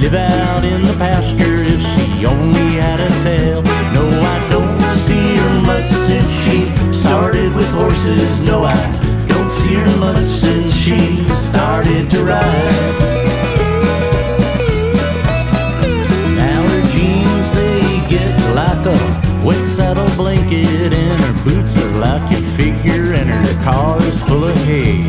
live out in the pasture if she only had a tail. No, I don't see her much since she started with horses. No, I don't see her much since she started to ride. Now her jeans, they get like a wet saddle blanket, and her boots are like your figure, and her car is full of hay.